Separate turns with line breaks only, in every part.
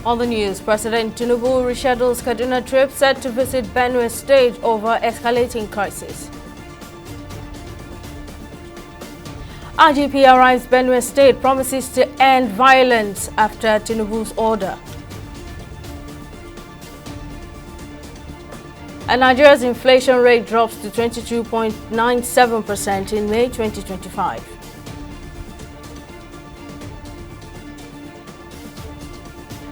On the news, President Tinubu reschedules Kaduna trip set to visit Benue State over escalating crisis. IGP arrives Benue State, promises to end violence after Tinubu's order. And Nigeria's inflation rate drops to 22.97% in May 2025.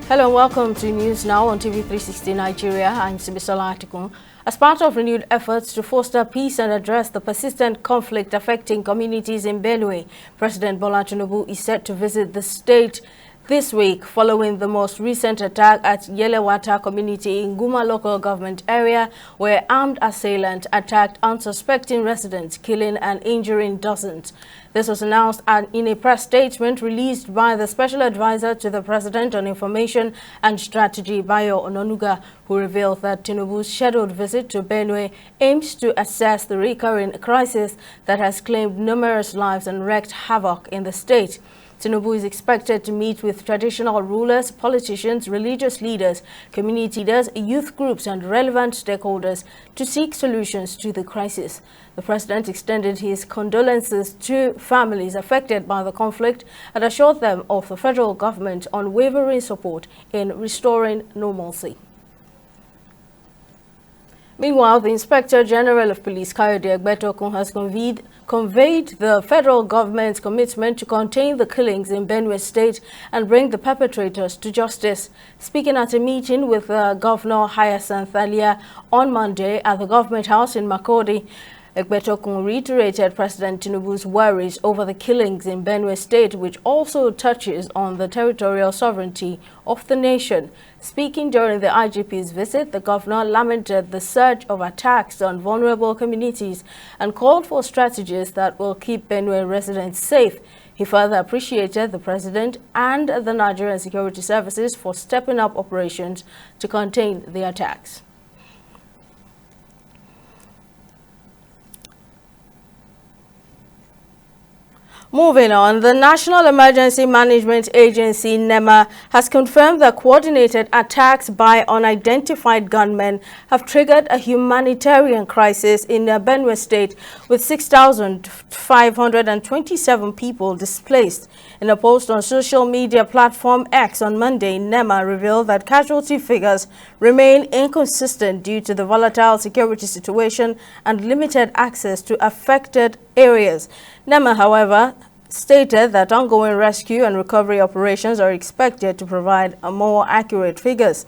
Hello and welcome to News Now on TV 360 Nigeria. I'm Sibisola Atikun. As part of renewed efforts to foster peace and address the persistent conflict affecting communities in Benue, President Bola Tinubu is set to visit the state this week following the most recent attack at Yelewata community in Guma local government area, where armed assailants attacked unsuspecting residents, killing and injuring dozens. This was announced in a press statement released by the Special Advisor to the President on Information and Strategy, Bayo Ononuga, who revealed that Tinubu's scheduled visit to Benue aims to assess the recurring crisis that has claimed numerous lives and wreaked havoc in the state. Tinubu is expected to meet with traditional rulers, politicians, religious leaders, community leaders, youth groups and relevant stakeholders to seek solutions to the crisis. The president extended his condolences to families affected by the conflict and assured them of the federal government's unwavering support in restoring normalcy. Meanwhile, the Inspector General of Police, Kayode Egbetokun, has conveyed the federal government's commitment to contain the killings in Benue State and bring the perpetrators to justice. Speaking at a meeting with Governor Hyacinth Alia on Monday at the Government House in Makurdi, Egbetokun reiterated President Tinubu's worries over the killings in Benue State, which also touches on the territorial sovereignty of the nation. Speaking during the IGP's visit, the governor lamented the surge of attacks on vulnerable communities and called for strategies that will keep Benue residents safe. He further appreciated the president and the Nigerian security services for stepping up operations to contain the attacks. Moving on, the National Emergency Management Agency, NEMA, has confirmed that coordinated attacks by unidentified gunmen have triggered a humanitarian crisis in Benue State, with 6,527 people displaced. In a post on social media platform X on Monday, NEMA revealed that casualty figures remain inconsistent due to the volatile security situation and limited access to affected areas. NEMA, however, stated that ongoing rescue and recovery operations are expected to provide more accurate figures.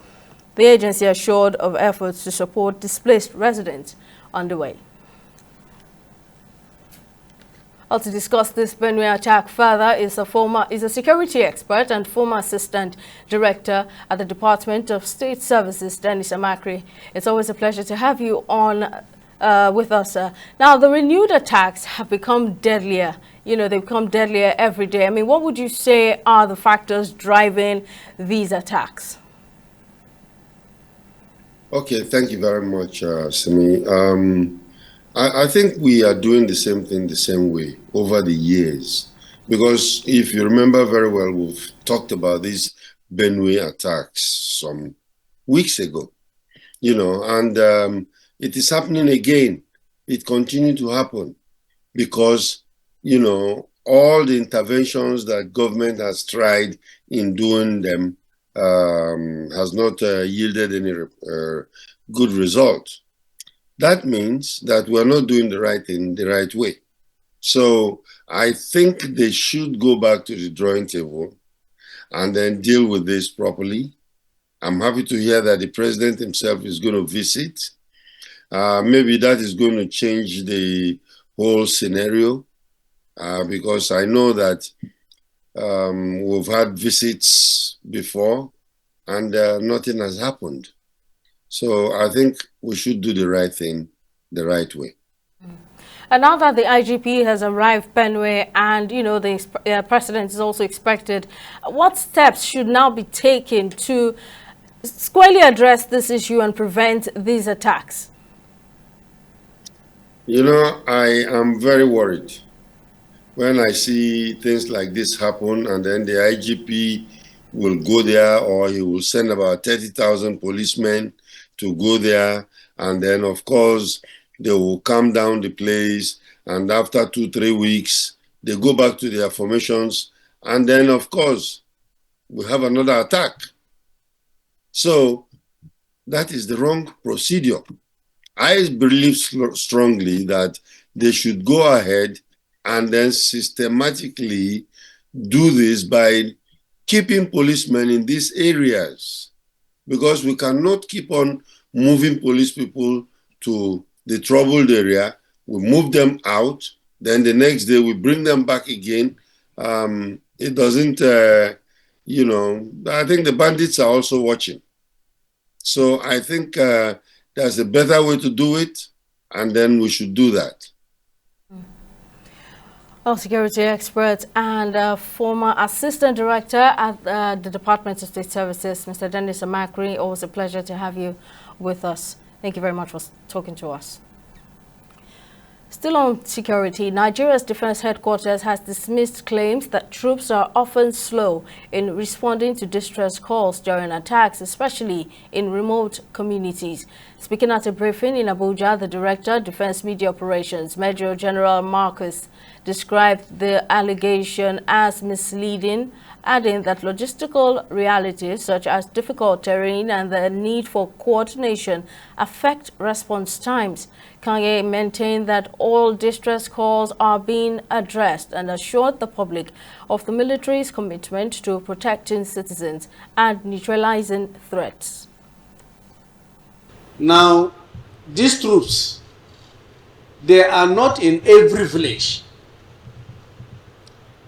The agency assured of efforts to support displaced residents underway. To discuss this Benue attack further is a security expert and former assistant director at the Department of State Services, Dennis Amakri. It's always a pleasure to have you on with us. Now, the renewed attacks have become deadlier. They become deadlier every day. I mean, what would you say are the factors driving these attacks?
Okay, thank you very much, Simi. I think we are doing the same thing the same way over the years. Because if you remember very well, we've talked about these Benue attacks some weeks ago, and it is happening again. It continues to happen because, all the interventions that government has tried in doing them has not yielded any good result. That means that we're not doing the right thing the right way. So I think they should go back to the drawing table and then deal with this properly. I'm happy to hear that the president himself is going to visit. Maybe that is going to change the whole scenario because I know that we've had visits before and nothing has happened. So I think we should do the right thing the right way.
And now that the IGP has arrived Benue and, the president is also expected, what steps should now be taken to squarely address this issue and prevent these attacks?
I am very worried when I see things like this happen and then the IGP will go there, or he will send about 30,000 policemen to go there. And then, of course, they will calm down the place. And after 2-3 weeks, they go back to their formations. And then, of course, we have another attack. So that is the wrong procedure. I believe strongly that they should go ahead and then systematically do this by keeping policemen in these areas, because we cannot keep on moving police people to the troubled area. We move them out, then the next day we bring them back again. It doesn't, I think the bandits are also watching. So I think there's a better way to do it, and then we should do that.
Well, security expert and former assistant director at the Department of State Services, Mr. Dennis Amakri, always a pleasure to have you with us. Thank you very much for talking to us. Still on security, Nigeria's defense headquarters has dismissed claims that troops are often slow in responding to distress calls during attacks, especially in remote communities. Speaking at a briefing in Abuja, the Director, Defense Media Operations, Major General Marcus, described the allegation as misleading, adding that logistical realities such as difficult terrain and the need for coordination affect response times. Kanye maintained that all distress calls are being addressed and assured the public of the military's commitment to protecting citizens and neutralizing threats.
Now, these troops, they are not in every village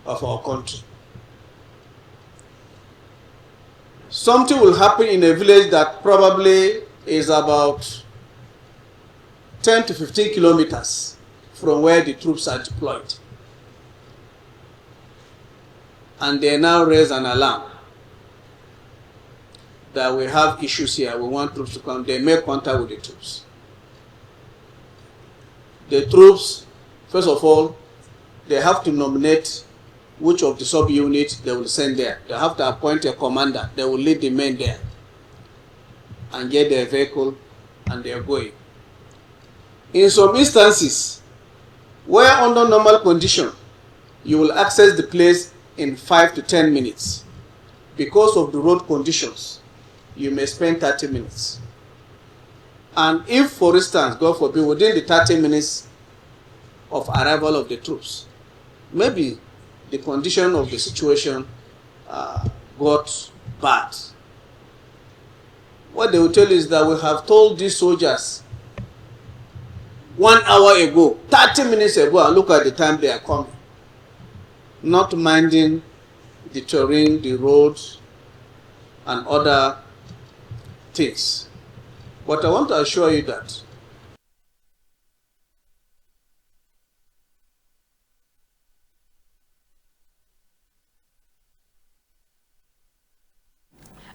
of our country. Something will happen in a village that probably is about 10 to 15 kilometers from where the troops are deployed. And they now raise an alarm that we have issues here, we want troops to come. They make contact with the troops. The troops, first of all, they have to nominate which of the sub-units they will send there. They have to appoint a commander. They will lead the men there and get their vehicle, and they are going. In some instances, where under normal condition, you will access the place in 5 to 10 minutes. Because of the road conditions, you may spend 30 minutes. And if, for instance, God forbid, within the 30 minutes of arrival of the troops, maybe the condition of the situation got bad, what they will tell you is that we have told these soldiers 1 hour ago, 30 minutes ago, and look at the time they are coming. Not minding the terrain, the roads, and other things. But I want to assure you that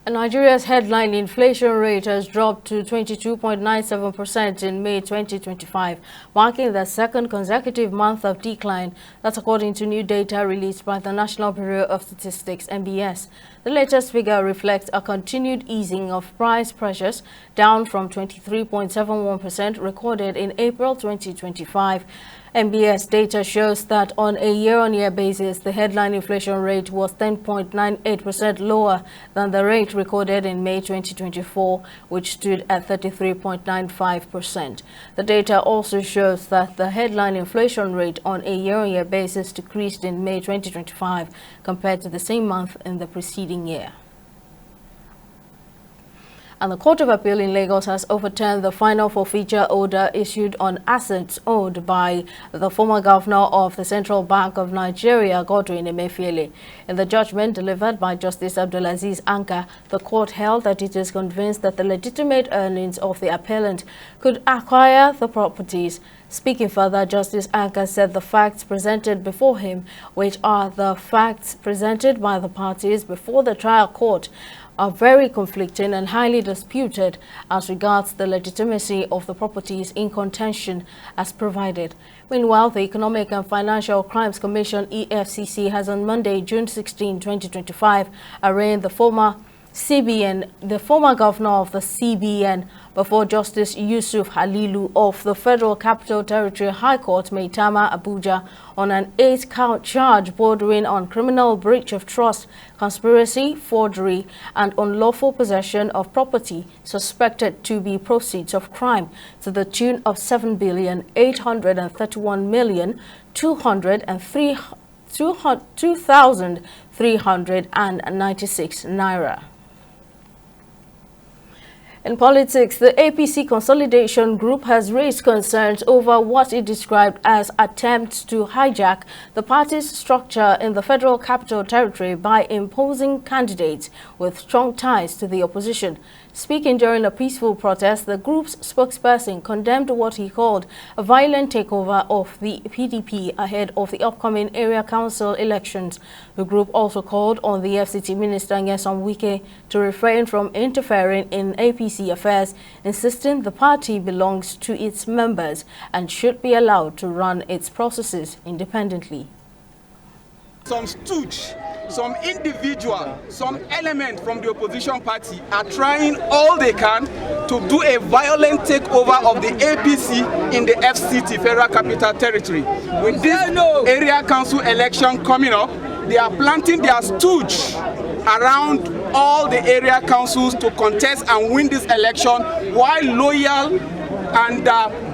Nigeria's headline inflation rate has dropped to 22.97% in May 2025, marking the second consecutive month of decline. That's according to new data released by the National Bureau of Statistics, NBS. The latest figure reflects a continued easing of price pressures, down from 23.71% recorded in April 2025. NBS data shows that on a year-on-year basis, the headline inflation rate was 10.98% lower than the rate recorded in May 2024, which stood at 33.95%. The data also shows that the headline inflation rate on a year-on-year basis decreased in May 2025 compared to the same month in the preceding year. And the Court of Appeal in Lagos has overturned the final forfeiture order issued on assets owed by the former governor of the Central Bank of Nigeria, Godwin Emefiele. In the judgment delivered by Justice Abdulaziz Anka, the court held that it is convinced that the legitimate earnings of the appellant could acquire the properties. Speaking further, Justice Anka said the facts presented before him, which are the facts presented by the parties before the trial court, are very conflicting and highly disputed as regards the legitimacy of the properties in contention as provided. Meanwhile, the Economic and Financial Crimes Commission (EFCC) has on Monday, June 16, 2025, arraigned the former governor of the CBN before Justice Yusuf Halilu of the Federal Capital Territory High Court, Maitama, Abuja, on an 8-count charge bordering on criminal breach of trust, conspiracy, forgery, and unlawful possession of property suspected to be proceeds of crime to the tune of 7,831,2,396 naira. In politics, the APC Consolidation Group has raised concerns over what it described as attempts to hijack the party's structure in the Federal Capital Territory by imposing candidates with strong ties to the opposition. Speaking during a peaceful protest, the group's spokesperson condemned what he called a violent takeover of the PDP ahead of the upcoming area council elections. The group also called on the FCT Minister Nyesom Wike to refrain from interfering in APC affairs, insisting the party belongs to its members and should be allowed to run its processes independently.
Some stooge, some individual, some element from the opposition party are trying all they can to do a violent takeover of the APC in the FCT, Federal Capital Territory. With this area council election coming up, they are planting their stooge around all the area councils to contest and win this election, while loyal and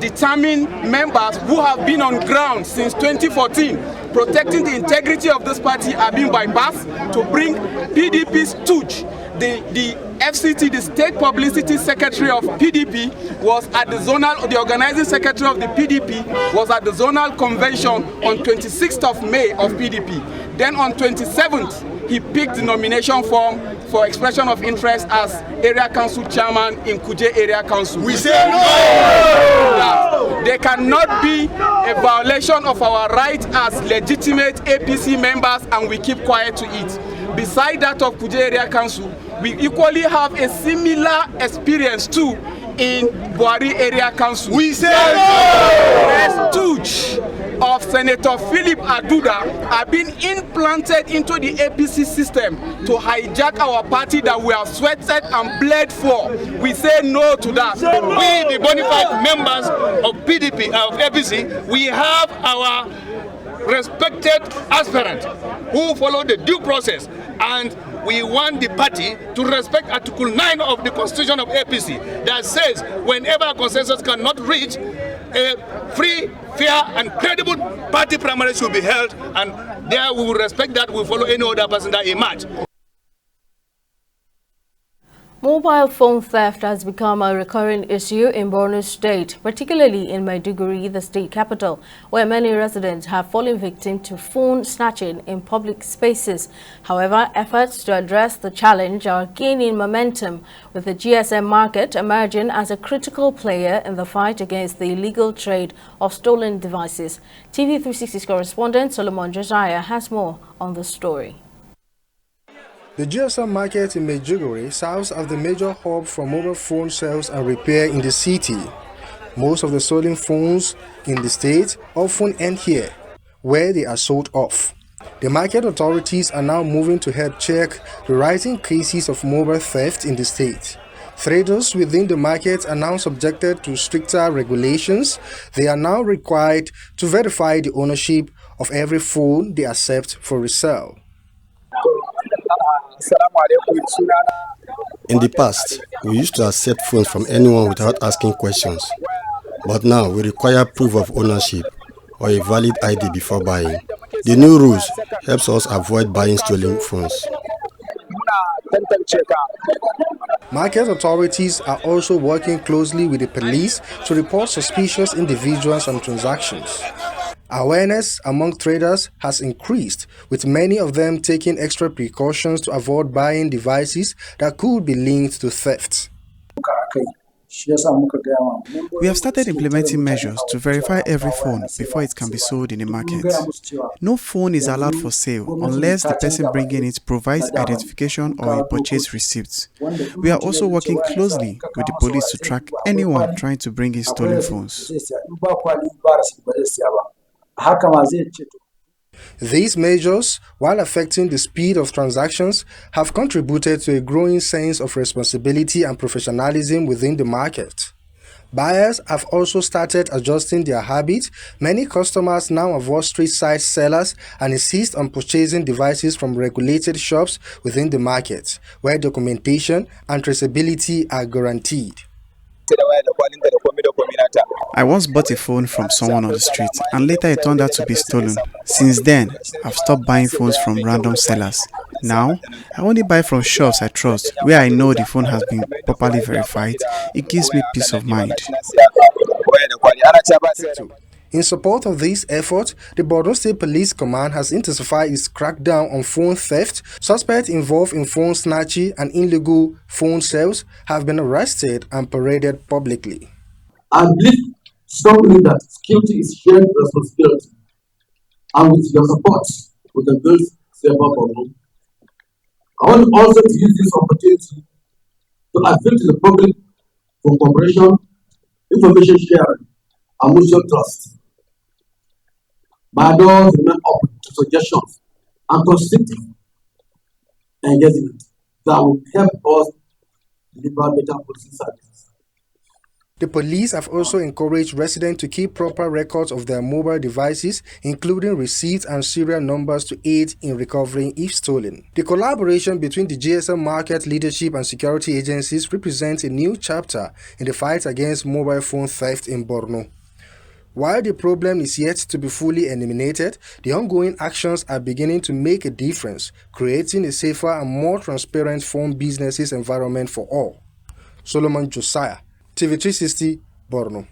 determined members who have been on ground since 2014 protecting the integrity of this party are being bypassed to bring PDP stooge. The FCT, the State Publicity Secretary of PDP, was at the organizing secretary of the PDP was at the zonal convention on 26th of May of PDP. Then on 27th, he picked the nomination form for expression of interest as area council chairman in Kuje Area Council. We say no! There cannot be a violation of our right as legitimate APC members, and we keep quiet to it. Beside that of Kuje Area Council, we equally have a similar experience too in Buhari Area Council. We say no! Stooge of Senator Philip Aduda are being implanted into the APC system to hijack our party that we have sweated and bled for. We say no to that.
We, the bona fide members of PDP, of APC, we have our respected aspirant who follow the due process, and we want the party to respect Article 9 of the Constitution of APC that says whenever a consensus cannot reach, a free, fair and credible party primary should be held, and there we will respect that. We will follow any other person that emerge.
Mobile phone theft has become a recurring issue in Benue State, particularly in Maiduguri, the state capital, where many residents have fallen victim to phone snatching in public spaces. However, efforts to address the challenge are gaining momentum, with the GSM market emerging as a critical player in the fight against the illegal trade of stolen devices. TV360's correspondent Solomon Josiah has more on the story.
The GSM market in Maiduguri serves as the major hub for mobile phone sales and repair in the city. Most of the stolen phones in the state often end here, where they are sold off. The market authorities are now moving to help check the rising cases of mobile theft in the state. Traders within the market are now subjected to stricter regulations. They are now required to verify the ownership of every phone they accept for resale.
In the past, we used to accept phones from anyone without asking questions. But now we require proof of ownership or a valid ID before buying. The new rules helps us avoid buying stolen phones.
Market authorities are also working closely with the police to report suspicious individuals and transactions. Awareness among traders has increased, with many of them taking extra precautions to avoid buying devices that could be linked to theft.
We have started implementing measures to verify every phone before it can be sold in the market. No phone is allowed for sale unless the person bringing it provides identification or a purchase receipt. We are also working closely with the police to track anyone trying to bring in stolen phones.
These measures, while affecting the speed of transactions, have contributed to a growing sense of responsibility and professionalism within the market. Buyers have also started adjusting their habits. Many customers now avoid street-side sellers and insist on purchasing devices from regulated shops within the market, where documentation and traceability are guaranteed.
I once bought a phone from someone on the street and later it turned out to be stolen. Since then, I've stopped buying phones from random sellers. Now, I only buy from shops I trust, where I know the phone has been properly verified. It gives me peace of mind.
In support of this effort, the Borno State Police Command has intensified its crackdown on phone theft. Suspects involved in phone snatching and illegal phone sales have been arrested and paraded publicly.
I believe strongly that security is shared responsibility, and with your support, we can build safer Borno. I want also to use this opportunity to appeal to the public for cooperation, information sharing, and mutual trust. My doors remain open to suggestions and constructive engagement that will help us deliver better policy services.
The police have also encouraged residents to keep proper records of their mobile devices, including receipts and serial numbers to aid in recovering if stolen. The collaboration between the GSM market leadership and security agencies represents a new chapter in the fight against mobile phone theft in Borno. While the problem is yet to be fully eliminated, the ongoing actions are beginning to make a difference, creating a safer and more transparent phone business environment for all. Solomon Josiah, TV360, Borno.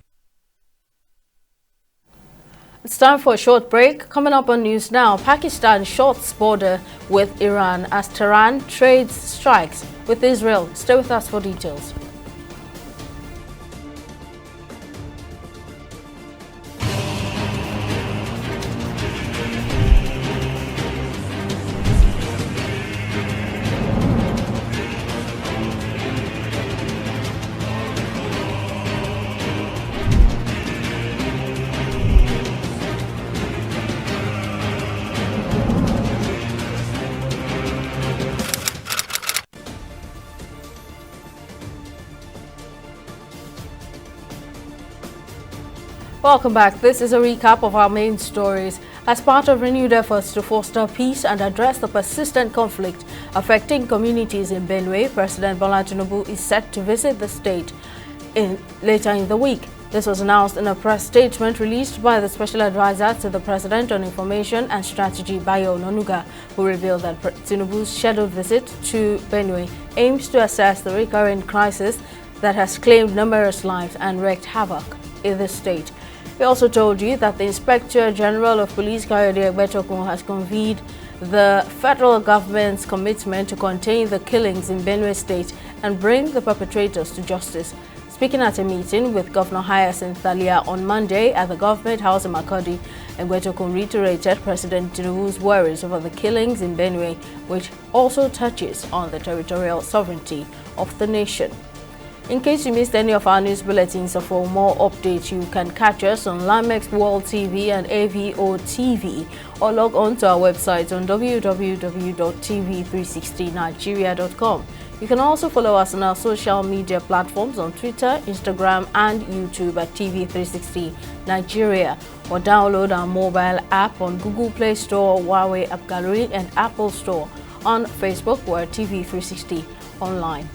It's time for a short break. Coming up on News Now, Pakistan shuts border with Iran as Tehran trades strikes with Israel. Stay with us for details. Welcome back. This is a recap of our main stories. As part of renewed efforts to foster peace and address the persistent conflict affecting communities in Benue, President Bola Tinubu is set to visit the state later in the week. This was announced in a press statement released by the Special Advisor to the President on Information and Strategy, Bayo Ononuga, who revealed that Tinubu's scheduled visit to Benue aims to assess the recurrent crisis that has claimed numerous lives and wreaked havoc in the state. We also told you that the Inspector General of Police, Kayode Egbetokun, has conveyed the federal government's commitment to contain the killings in Benue State and bring the perpetrators to justice. Speaking at a meeting with Governor Hyacinth Thalia on Monday at the Government House in Makurdi, Egbetokun reiterated President Tinubu's worries over the killings in Benue, which also touches on the territorial sovereignty of the nation. In case you missed any of our news bulletins or for more updates, you can catch us on Lamex World TV and AVO TV or log on to our website on www.tv360nigeria.com. You can also follow us on our social media platforms on Twitter, Instagram and YouTube at TV360 Nigeria, or download our mobile app on Google Play Store, Huawei App Gallery and Apple Store. On Facebook, we're TV360 Online.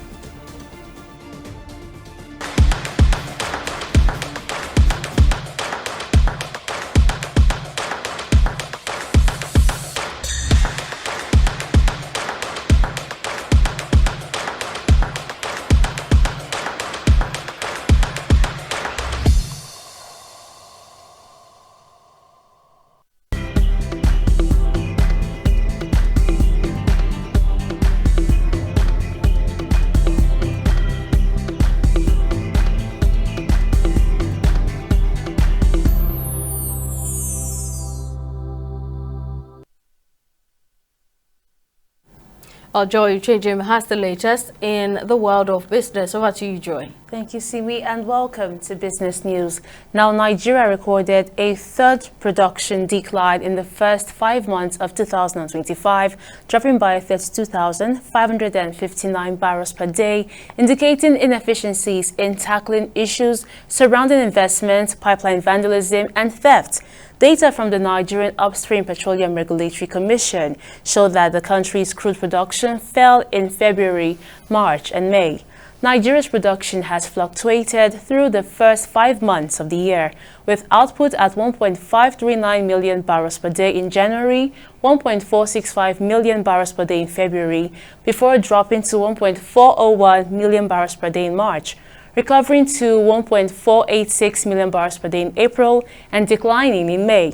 Joy Uchejim has the latest in the world of business. Over to you, Joy.
Thank you, Simi, and welcome to Business News. Now, Nigeria recorded a third production decline in the first 5 months of 2025, dropping by 32,559 barrels per day, indicating inefficiencies in tackling issues surrounding investment, pipeline vandalism, and theft. Data from the Nigerian Upstream Petroleum Regulatory Commission showed that the country's crude production fell in February, March, and May. Nigeria's production has fluctuated through the first 5 months of the year, with output at 1.539 million barrels per day in January, 1.465 million barrels per day in February, before dropping to 1.401 million barrels per day in March, recovering to 1.486 million barrels per day in April and declining in May.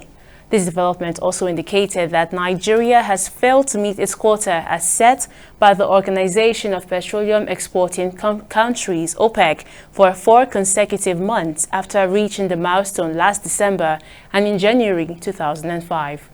This development also indicated that Nigeria has failed to meet its quota as set by the Organization of Petroleum Exporting Countries, OPEC, for 4 consecutive months after reaching the milestone last December and in January 2005.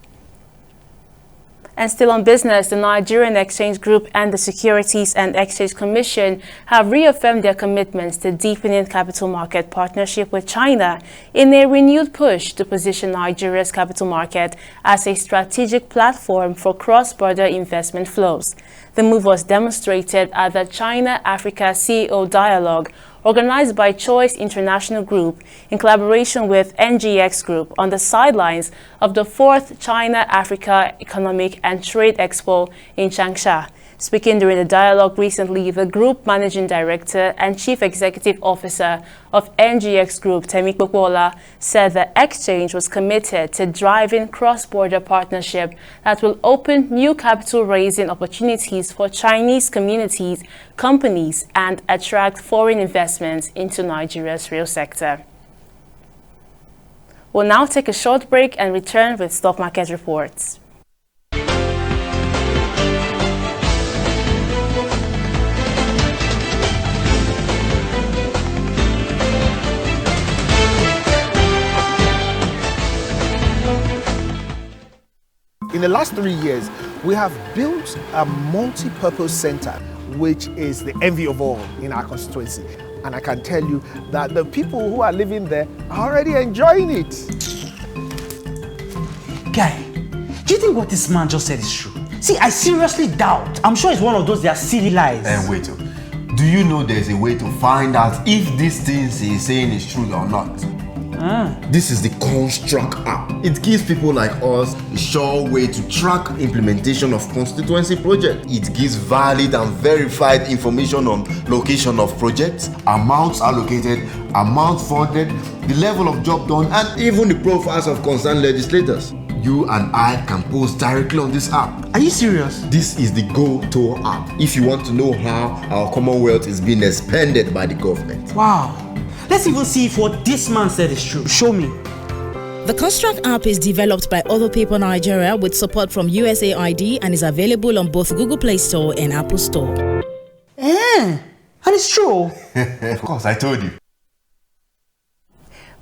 And still on business, the Nigerian Exchange Group and the Securities and Exchange Commission have reaffirmed their commitments to deepening capital market partnership with China in a renewed push to position Nigeria's capital market as a strategic platform for cross-border investment flows. The move was demonstrated at the China-Africa CEO Dialogue, organized by Choice International Group in collaboration with NGX Group on the sidelines of the 4th China-Africa Economic and Trade Expo in Changsha. Speaking during the dialogue recently, the Group Managing Director and Chief Executive Officer of NGX Group, Temi Kpokwola, said the exchange was committed to driving cross-border partnership that will open new capital-raising opportunities for Chinese communities, companies, and attract foreign investments into Nigeria's real sector. We'll now take a short break and return with stock market reports.
In the last 3 years, we have built a multi-purpose center, which is the envy of all in our constituency. And I can tell you that the people who are living there are already enjoying it.
Guy, do you think what this man just said is true? See, I seriously doubt. I'm sure it's one of those their silly lies.
And wait, do you know there's a way to find out if these things he's saying is true or not? This is the Construct app. It gives people like us a sure way to track implementation of constituency projects. It gives valid and verified information on location of projects, amounts allocated, amount funded, the level of job done, and even the profiles of concerned legislators. You and I can post directly on this app.
Are you serious?
This is the go-to app if you want to know how our Commonwealth is being expanded by the government.
Wow. Let's even see if what this man said is true. Show me.
The Construct app is developed by Other People Nigeria with support from USAID and is available on both Google Play Store and Apple Store.
And it's true.
Of course, I told you.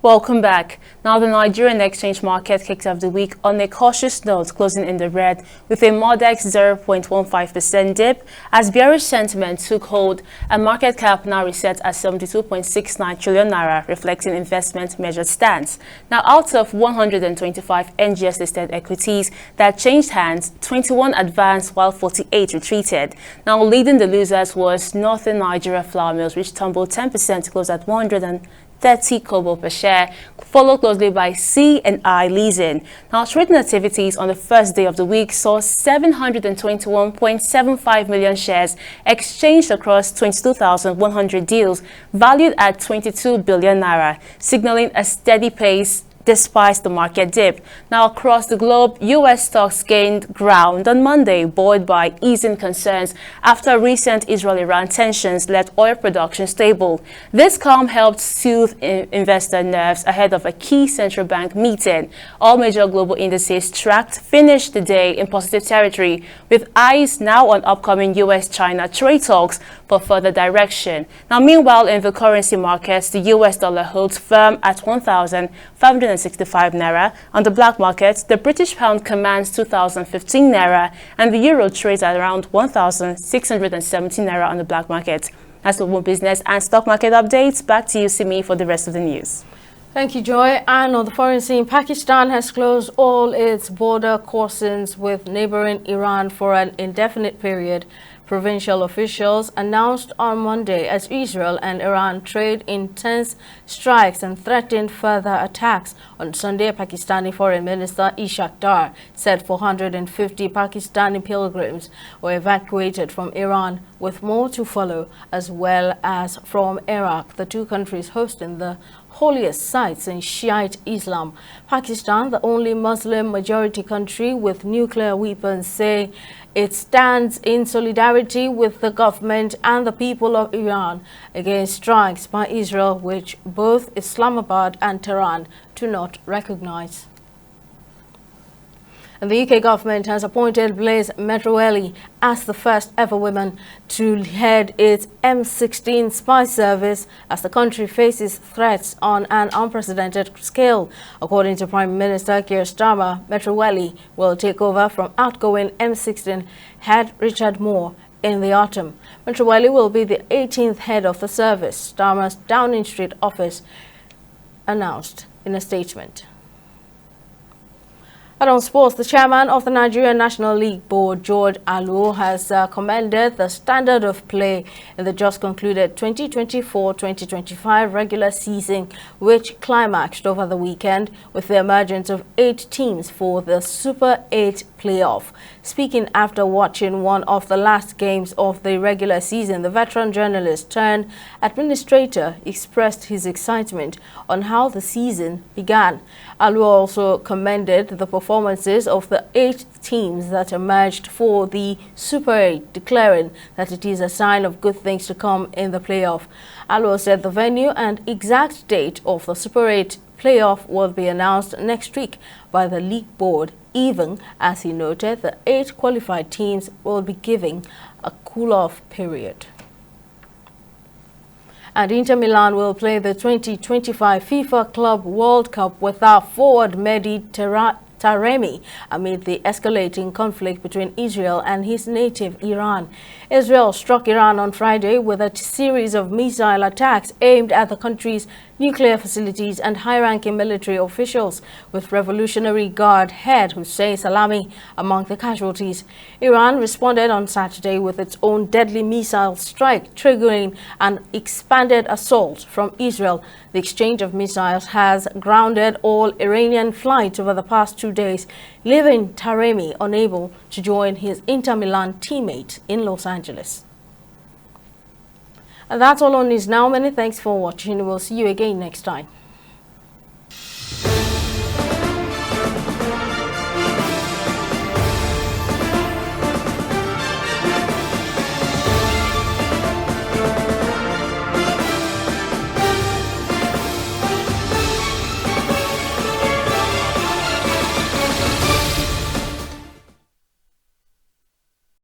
Welcome back. Now, the Nigerian exchange market kicked off the week on a cautious note, closing in the red with a modest 0.15% dip as bearish sentiment took hold and market cap now reset at 72.69 trillion naira, reflecting investment measured stance. Now, out of 125 NGS listed equities that changed hands, 21 advanced while 48 retreated. Now, leading the losers was Northern Nigeria Flour Mills, which tumbled 10% to close at 130 kobo per share, followed closely by C&I Leasing. Now, trading activities on the first day of the week saw 721.75 million shares exchanged across 22,100 deals, valued at 22 billion naira, signaling a steady pace despite the market dip. Now, across the globe, U.S. stocks gained ground on Monday, buoyed by easing concerns after recent Israel-Iran tensions left oil production stable. This calm helped soothe investor nerves ahead of a key central bank meeting. All major global indices tracked finished the day in positive territory, with eyes now on upcoming U.S.-China trade talks for further direction. Now, meanwhile, in the currency markets, the U.S. dollar holds firm at $1,500 265 naira. On the black market, the British pound commands 2,015 naira and the euro trades at around 1,617 naira on the black market. That's the business and stock market updates. Back to you, Simi, for the rest of the news.
Thank you, Joy. And on the foreign scene, Pakistan has closed all its border crossings with neighboring Iran for an indefinite period. Provincial officials announced on Monday as Israel and Iran trade intense strikes and threatened further attacks. On Sunday, Pakistani Foreign Minister Ishaq Dar said 450 Pakistani pilgrims were evacuated from Iran, with more to follow, as well as from Iraq, the two countries hosting the holiest sites in Shiite Islam. Pakistan, the only Muslim majority country with nuclear weapons, say it stands in solidarity with the government and the people of Iran against strikes by Israel, which both Islamabad and Tehran do not recognize. And the UK government has appointed Blaise Metroelli as the first ever woman to head its M16 spy service as the country faces threats on an unprecedented scale. According to Prime Minister Keir Starmer, Metroelli will take over from outgoing M16 head Richard Moore in the autumn. Metroelli will be the 18th head of the service, Starmer's Downing Street office announced in a statement. And on sports, the chairman of the Nigerian National League Board, George Aluo, has commended the standard of play in the just concluded 2024-2025 regular season, which climaxed over the weekend with the emergence of 8 teams for the Super 8 playoff. Speaking after watching one of the last games of the regular season, the veteran journalist turned administrator expressed his excitement on how the season began. Aluo also commended the performances of the 8 teams that emerged for the Super 8, declaring that it is a sign of good things to come in the playoff. Aluo said the venue and exact date of the Super 8 playoff will be announced next week by the league board, even as he noted the 8 qualified teams will be given a cool-off period. And Inter Milan will play the 2025 FIFA Club World Cup without forward Mehdi Taremi amid the escalating conflict between Israel and his native Iran. Israel struck Iran on Friday with a series of missile attacks aimed at the country's nuclear facilities and high-ranking military officials, with Revolutionary Guard head Hussein Salami among the casualties. Iran responded on Saturday with its own deadly missile strike, triggering an expanded assault from Israel. The exchange of missiles has grounded all Iranian flights over the past 2 days, leaving Taremi unable to join his Inter Milan teammate in Los Angeles. And that's all on News Now. Many thanks for watching. We'll see you again next time.